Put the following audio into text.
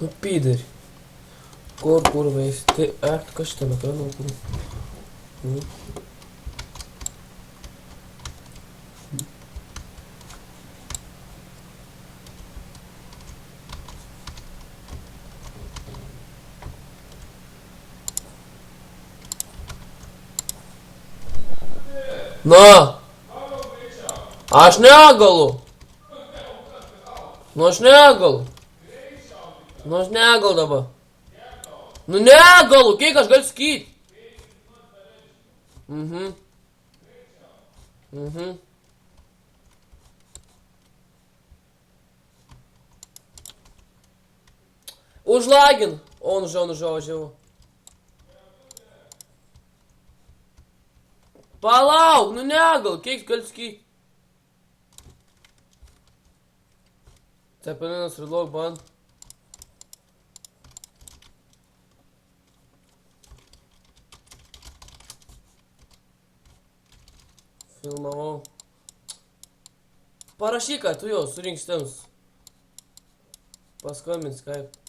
Nu, pīderi. Kur mēs te ēkt, kas šitam ekranam, kur? Nu. На! Aš negalu! Nu, aš negalu! Nu, aš negalu dabar! Nu, negalu! Kiek aš galiu skīt? Užlagin! Он уже. Palauk, nu negalu! Kiek galiu skīt? Cepelinas reload ban. Filmavau. Parašyk, kad tu jau surinks tiems. Paskambint Skype.